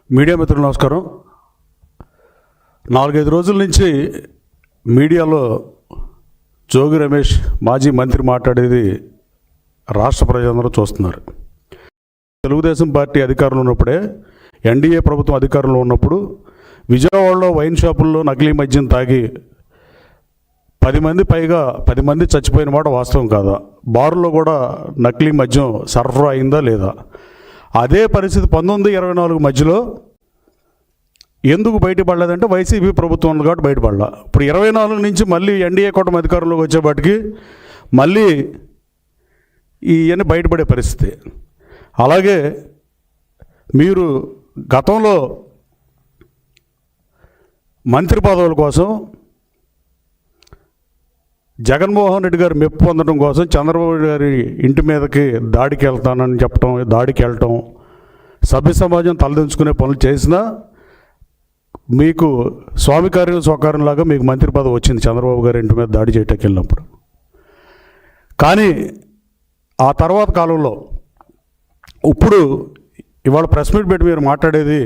Media మిత్రులు నమస్కారం. 4-5 రోజుల నుంచి మీడియాలో జోగి రమేష్ మాజీ మంత్రి మాట్లాడేది రాష్ట్ర ప్రజలందరూ చూస్తున్నారు. తెలుగుదేశం పార్టీ అధికారంలో ఉన్నప్పుడే, ఎన్డీఏ ప్రభుత్వం అధికారంలో ఉన్నప్పుడు విజయవాడలో వైన్ షాపుల్లో నకిలీ మద్యం తాగి 10 మంది చచ్చిపోయిన మాట వాస్తవం కాదా? బారుల్లో కూడా నకిలీ మద్యం సరఫరా అయిందా లేదా? అదే పరిస్థితి 1924 మధ్యలో ఎందుకు బయటపడలేదంటే వైసీపీ ప్రభుత్వం ఉంది కాబట్టి బయటపడలా. ఇప్పుడు 24 నుంచి మళ్ళీ ఎన్డీఏ కూటమి అధికారంలోకి వచ్చేపాటికి మళ్ళీ ఇవన్నీ బయటపడే పరిస్థితి. అలాగే మీరు గతంలో మంత్రి పదవుల కోసం జగన్మోహన్ రెడ్డి గారు మెప్పు పొందడం కోసం చంద్రబాబు గారి ఇంటి మీదకి దాడికి వెళ్తానని చెప్పడం, దాడికి వెళ్ళటం, సభ్య సమాజం తలదించుకునే పనులు చేసినా మీకు స్వామి కార్యం స్వకార్యంలాగా మీకు మంత్రి పదవి వచ్చింది చంద్రబాబు గారి ఇంటి మీద దాడి చేయటానికి వెళ్ళినప్పుడు. కానీ ఆ తర్వాత కాలంలో ఇప్పుడు ఇవాళ ప్రెస్ మీట్ పెట్టి మీరు మాట్లాడేది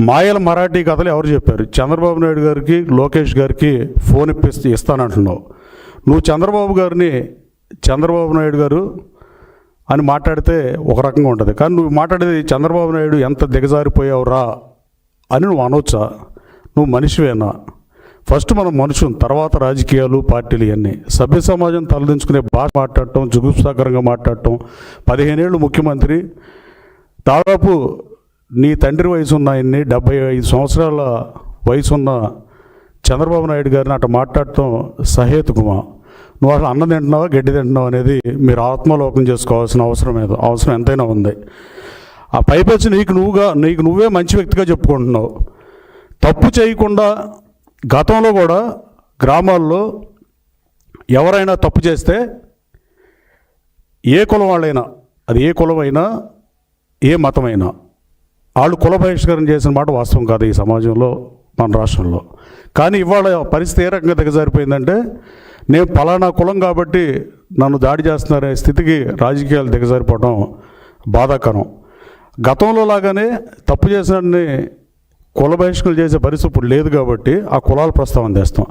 మాయల మరాఠీ కథలు ఎవరు చెప్పారు? చంద్రబాబు నాయుడు గారికి, లోకేష్ గారికి ఫోన్ ఇస్తానంటున్నావు. నువ్వు చంద్రబాబు నాయుడు గారు అని మాట్లాడితే ఒక రకంగా ఉంటుంది, కానీ నువ్వు మాట్లాడేది చంద్రబాబు నాయుడు ఎంత దిగజారిపోయావురా అని నువ్వు అనవచ్చా? నువ్వు మనిషివేనా? ఫస్ట్ మనం మనుషులు, తర్వాత రాజకీయాలు, పార్టీలు ఇవన్నీ. సభ్య సమాజం తలదించుకునే భాష మాట్లాడటం, జుగుప్సాకరంగా మాట్లాడటం, 15 ఏళ్ళు ముఖ్యమంత్రి, దాదాపు నీ తండ్రి వయసు ఉన్న ఆయన్ని 75 సంవత్సరాల వయసున్న చంద్రబాబు నాయుడు గారిని అట్లా మాట్లాడటం సహేతుకమా? నువ్వు అసలు అన్నం తింటున్నావా, గడ్డి తింటున్నావు అనేది మీరు ఆత్మలోకం చేసుకోవాల్సిన అవసరం ఎంతైనా ఉంది. ఆ పైపచ్చి నీకు నువ్వే మంచి వ్యక్తిగా చెప్పుకుంటున్నావు. తప్పు చేయకుండా గతంలో కూడా గ్రామాల్లో ఎవరైనా తప్పు చేస్తే ఏ కులం వాళ్ళైనా, అది ఏ కులమైనా, ఏ మతమైనా, వాళ్ళు కుల బహిష్కరణ చేసిన మాట వాస్తవం కాదు ఈ సమాజంలో, మన రాష్ట్రంలో. కానీ ఇవాళ పరిస్థితి ఏ రకంగా దిగజారిపోయిందంటే, నేను పలానా కులం కాబట్టి నన్ను దాడి చేస్తున్నారనే స్థితికి రాజకీయాలు దిగజారిపోవడం బాధాకరం. గతంలో లాగానే తప్పు చేసినన్ని కుల బహిష్కరణ చేసే పరిస్థితి ఇప్పుడు లేదు కాబట్టి ఆ కులాల ప్రస్తావన తెస్తాం.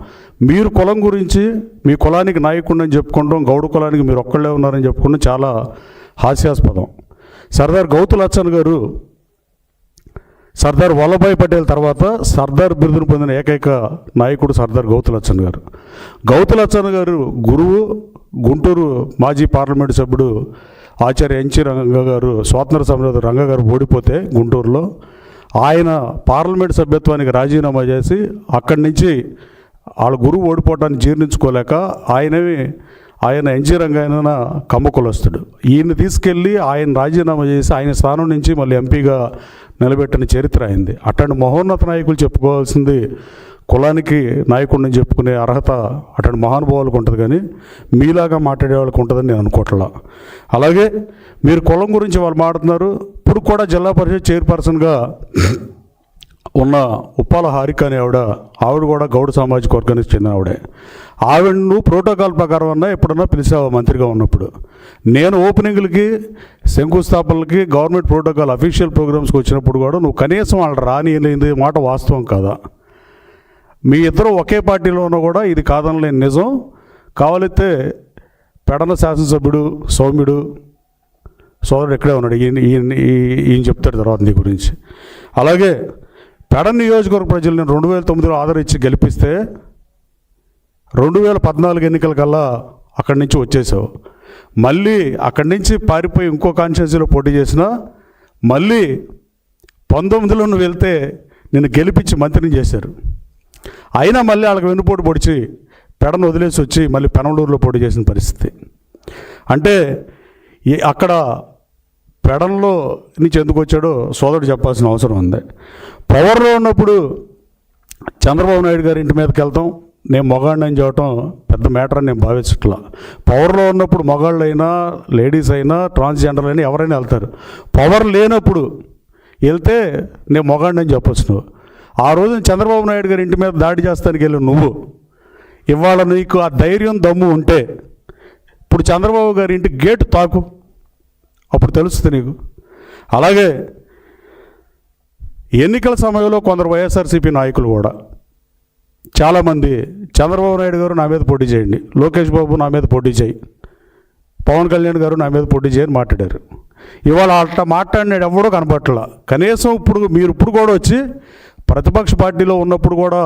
మీరు కులం గురించి, మీ కులానికి నాయకుడిని చెప్పుకుంటాం, గౌడ కులానికి మీరు ఒక్కళ్ళే ఉన్నారని చెప్పుకుంటాం చాలా హాస్యాస్పదం. సర్దార్ గౌతులచ్చన్ గారు, సర్దార్ వల్లభాయ్ పటేల్ తర్వాత సర్దార్ బిరుదును పొందిన ఏకైక నాయకుడు సర్దార్ గౌతులచ్చన్ గారు. గౌతులచ్చన్ గారు గురువు, గుంటూరు మాజీ పార్లమెంటు సభ్యుడు ఆచార్య ఎన్జి రంగ గారు, స్వాతంత్ర సమరయోధుడు రంగ గారు ఓడిపోతే గుంటూరులో ఆయన పార్లమెంటు సభ్యత్వానికి రాజీనామా చేసి అక్కడి నుంచి వాళ్ళ గురువు ఓడిపోవటాన్ని జీర్ణించుకోలేక ఆయన ఎన్జి రంగయ్య కమ్మకులస్తుడు, ఈయన్ని తీసుకెళ్ళి ఆయన రాజీనామా చేసి ఆయన స్థానం నుంచి మళ్ళీ ఎంపీగా నిలబెట్టిన చరిత్ర అయింది. అట్లాంటి మహోన్నత నాయకులు చెప్పుకోవాల్సింది కులానికి నాయకుడిని చెప్పుకునే అర్హత అట్లాంటి మహానుభావులకు ఉంటుంది, కానీ మీలాగా మాట్లాడే వాళ్ళకి ఉంటుందని నేను అనుకోవట్లా. అలాగే మీరు కులం గురించి వాళ్ళు మాట్లాడుతున్నారు. ఇప్పుడు కూడా జిల్లా పరిషత్ చైర్పర్సన్గా ఉన్న ఉప్పాల హారిక అనే ఆవిడ కూడా గౌడ సామాజిక వర్గానికి చెందిన ఆవిడను ప్రోటోకాల్ ప్రకారం అన్నా ఎప్పుడన్నా పిలిచావా మంత్రిగా ఉన్నప్పుడు? నేను ఓపెనింగ్లకి, శంకుస్థాపనలకి, గవర్నమెంట్ ప్రోటోకాల్ అఫీషియల్ ప్రోగ్రామ్స్కి వచ్చినప్పుడు కూడా నువ్వు కనీసం వాళ్ళు రానియలేదు మాట వాస్తవం కాదా? మీ ఇద్దరు ఒకే పార్టీలో ఉన్నా కూడా ఇది కాదనలేని నిజం. కావాలైతే పెడన శాసనసభ్యుడు సౌమ్యుడు సోదరుడు ఇక్కడే ఉన్నాడు, ఈయన చెప్తాడు తర్వాత నీ గురించి. అలాగే పెడన నియోజకవర్గ ప్రజలు నేను 2009లో ఆదరించి గెలిపిస్తే 2014 ఎన్నికల కల్లా అక్కడి నుంచి వచ్చేసావు. మళ్ళీ అక్కడి నుంచి పారిపోయి ఇంకో కాన్స్టిట్యున్సీలో పోటీ చేసినా మళ్ళీ 19లో నువ్వు వెళ్తే నిన్ను గెలిపించి మంత్రిని చేశారు. అయినా మళ్ళీ వాళ్ళకి వెన్నుపోటు పొడిచి పెడను వదిలేసి వచ్చి మళ్ళీ పెనమలూరులో పోటీ చేసిన పరిస్థితి. అంటే అక్కడ పెడన్లో నుంచి ఎందుకు వచ్చాడో సోదరుడు చెప్పాల్సిన అవసరం ఉంది. పవర్లో ఉన్నప్పుడు చంద్రబాబు నాయుడు గారి ఇంటి మీదకి వెళ్తాం, నేను మగాడిని అని చెప్పడం పెద్ద మ్యాటర్ అని నేను భావించట్లా. పవర్లో ఉన్నప్పుడు మగాళ్ళు అయినా, లేడీస్ అయినా, ట్రాన్స్జెండర్ అయినా ఎవరైనా వెళ్తారు. పవర్ లేనప్పుడు వెళ్తే నేను మగాడిని అని చెప్పొచ్చు నువ్వు. ఆ రోజు చంద్రబాబు నాయుడు గారి ఇంటి మీద దాడి చేస్తానికి వెళ్ళి నువ్వు ఇవాళ నీకు ఆ ధైర్యం దమ్ము ఉంటే ఇప్పుడు చంద్రబాబు గారి ఇంటి గేటు తాకు, అప్పుడు తెలుస్తుంది నీకు. అలాగే ఎన్నికల సమయంలో కొందరు వైఎస్ఆర్సీపీ నాయకులు కూడా చాలామంది చంద్రబాబు నాయుడు గారు నా మీద పోటీ చేయండి, లోకేష్ బాబు నా మీద పోటీ చేయి, పవన్ కళ్యాణ్ గారు నా మీద పోటీ చేయని మాట్లాడారు. ఇవాళ అట్లా మాట్లాడినాడు ఎవడో కనపట్ల. కనీసం మీరు ఇప్పుడు కూడా వచ్చి ప్రతిపక్ష పార్టీలో ఉన్నప్పుడు కూడా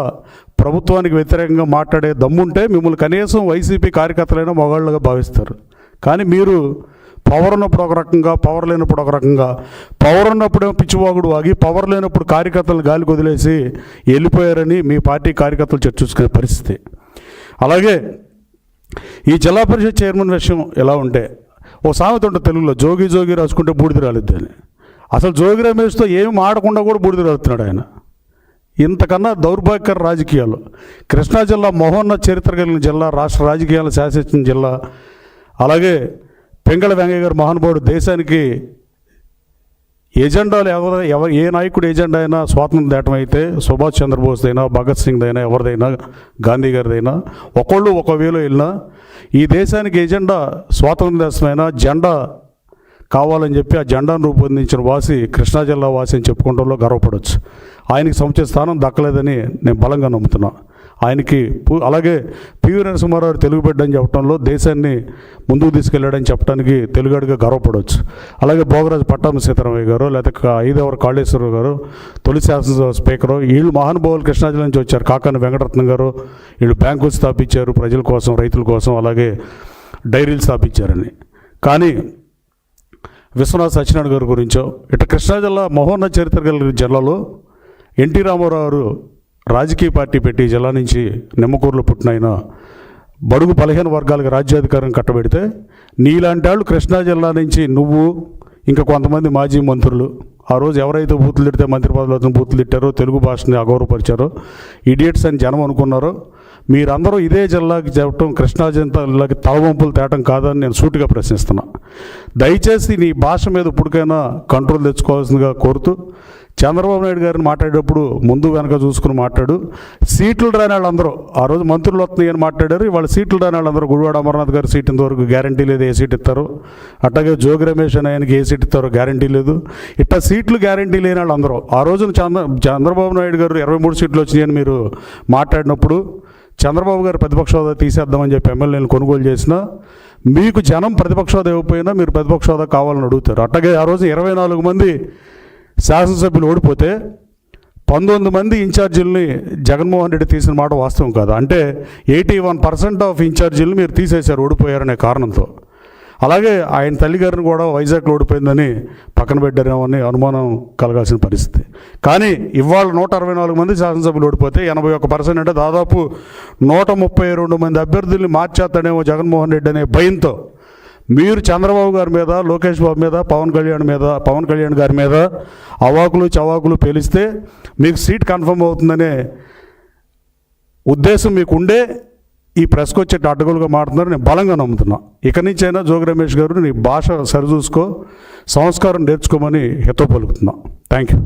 ప్రభుత్వానికి వ్యతిరేకంగా మాట్లాడే దమ్ముంటే మిమ్మల్ని కనీసం వైసీపీ కార్యకర్తలైనా మొగాళ్ళుగా భావిస్తారు. కానీ మీరు పవర్ ఉన్నప్పుడు ఒక రకంగా, పవర్ లేనప్పుడు ఒక రకంగా, పవర్ ఉన్నప్పుడేమో పిచ్చివాగుడు వాగి, పవర్ లేనప్పుడు కార్యకర్తలను గాలికి వదిలేసి వెళ్ళిపోయారని మీ పార్టీ కార్యకర్తలు చర్చించుకునే పరిస్థితి. అలాగే ఈ జిల్లా పరిషత్ చైర్మన్ విషయం ఎలా ఉంటే ఓ సామెత ఉంటుంది తెలుగులో, జోగి జోగి రాసుకుంటే బూడిద రాలిద్ది అని. అసలు జోగి రమేష్తో ఏమి ఆడకుండా కూడా బూడిద రాలుతున్నాడు ఆయన. ఇంతకన్నా దౌర్భాగ్యకర రాజకీయాలు. కృష్ణా జిల్లా మహోన్నత చరిత్ర కలిగిన జిల్లా, రాష్ట్ర రాజకీయాలు శాసించిన జిల్లా. అలాగే పెంగళ వెంగయ్య గారు మహానుభావుడు, దేశానికి ఎజెండాలు ఏ నాయకుడు ఎజెండా అయినా స్వాతంత్రం దేటం అయితే సుభాష్ చంద్రబోస్ అయినా, భగత్ సింగ్ అయినా, ఎవరిదైనా, గాంధీ గారిదైనా ఒకళ్ళు ఒక వేలో వెళ్ళినా ఈ దేశానికి ఎజెండా స్వాతంత్ర దేశమైనా జెండా కావాలని చెప్పి ఆ జెండాను రూపొందించిన వాసి కృష్ణా జిల్లా వాసి అని చెప్పుకోవడంలో గర్వపడవచ్చు. ఆయనకి సముచిత స్థానం దక్కలేదని నేను బలంగా నమ్ముతున్నా. ఆయనకి అలాగే పివి నరసింహారావు తెలుగు బిడ్డ అని చెప్పడంలో దేశాన్ని ముందుకు తీసుకెళ్ళాడని చెప్పడానికి తెలుగుడిగా గర్వపడవచ్చు. అలాగే భోగరాజు పట్టాభి సీతారామయ్య గారు, లేకపోతే ఐదవర కాళేశ్వరరావు గారు, తొలి శాసనసభ స్పీకరు, వీళ్ళు మహానుభావులు కృష్ణా జిల్లా నుంచి వచ్చారు. కాకాని వెంకటరత్నం గారు, వీళ్ళు బ్యాంకులు స్థాపించారు ప్రజల కోసం, రైతుల కోసం, అలాగే డైరీలు స్థాపించారని. కానీ విశ్వనాథ్ సత్యనారాయణ గారి గురించో ఇట్లా కృష్ణా జిల్లా మహోన్నత చరిత్ర కలిగిన జిల్లాలో ఎన్టీ రామారావు గారు రాజకీయ పార్టీ పెట్టి జిల్లా నుంచి నిమ్మకూరులో పుట్టిన ఆయన బడుగు 15 వర్గాలకు రాజ్యాధికారం కట్టబెడితే నీలాంటి వాళ్ళు కృష్ణా జిల్లా నుంచి నువ్వు ఇంకా కొంతమంది మాజీ మంత్రులు ఆ రోజు ఎవరైతే బూతులు తిడితే మంత్రి పదవులతో బూతులు తిట్టారో, తెలుగు భాషని అగౌరవపరిచారో, ఇడియట్స్ అని జనం అనుకున్నారో, మీరందరూ ఇదే జిల్లాకి చెప్పడం కృష్ణా జిల్లాకి తలవంపులు తేటం కాదని నేను సూటిగా ప్రశ్నిస్తున్నా. దయచేసి నీ భాష మీద ఇప్పటికైనా కంట్రోల్ తెచ్చుకోవాల్సిందిగా కోరుతూ, చంద్రబాబు నాయుడు గారిని మాట్లాడేటప్పుడు ముందు వెనక చూసుకుని మాట్లాడు. సీట్లు రాని వాళ్ళందరూ ఆ రోజు మంత్రులు వస్తున్నాయి అని మాట్లాడారు. ఇవాళ సీట్లు రాని వాళ్ళందరూ గుడివాడ అమర్నాథ్ గారు సీట్ ఇంతవరకు గ్యారంటీ లేదు, ఏ సీట్ ఇస్తారు. అట్లాగే జోగి రమేష్ అని ఆయనకి ఏ సీట్ ఇస్తారో గ్యారంటీ లేదు. ఇట్లా సీట్లు గ్యారంటీ లేని వాళ్ళందరూ ఆ రోజున చంద్రబాబు నాయుడు గారు 23 సీట్లు వచ్చినాయని మీరు మాట్లాడినప్పుడు చంద్రబాబు గారు ప్రతిపక్ష హోదా తీసేద్దామని చెప్పి ఎమ్మెల్యేలను కొనుగోలు చేసినా మీకు జనం ప్రతిపక్ష హోదా ఇవ్వకపోయినా మీరు ప్రతిపక్ష హోదా కావాలని అడుగుతారు. అట్లాగే ఆ రోజు 24 మంది శాసనసభ్యులు ఓడిపోతే 19 మంది ఇన్ఛార్జీలని జగన్మోహన్ రెడ్డి తీసిన మాట వాస్తవం కాదు. అంటే 81% ఆఫ్ ఇన్ఛార్జీలను మీరు తీసేశారు ఓడిపోయారనే కారణంతో. అలాగే ఆయన తల్లిగారిని కూడా వైజాగ్లో ఓడిపోయిందని పక్కన పెట్టారేమో అని అనుమానం కలగాల్సిన పరిస్థితి. కానీ ఇవాళ 164 మంది శాసనసభ్యులు ఓడిపోతే 81% అంటే దాదాపు 132 మంది అభ్యర్థుల్ని మార్చేస్తాడేమో జగన్మోహన్ రెడ్డి అనే భయంతో మీరు చంద్రబాబు గారి మీద, లోకేష్ బాబు మీద, పవన్ కళ్యాణ్ గారి మీద అవాకులు చవాకులు పేలిస్తే మీకు సీట్ కన్ఫర్మ్ అవుతుందనే ఉద్దేశం మీకు ఉండే ఈ ప్రెస్కి వచ్చే అడ్డగోలుగా మాట్లాడుతున్నారు. నేను బలంగా నమ్ముతున్నా. ఇక నుంచైనా జోగి రమేష్ గారు నీ భాష సరిచూసుకో, సంస్కారం నేర్చుకోమని హితవు పలుకుతున్నా. Thank you.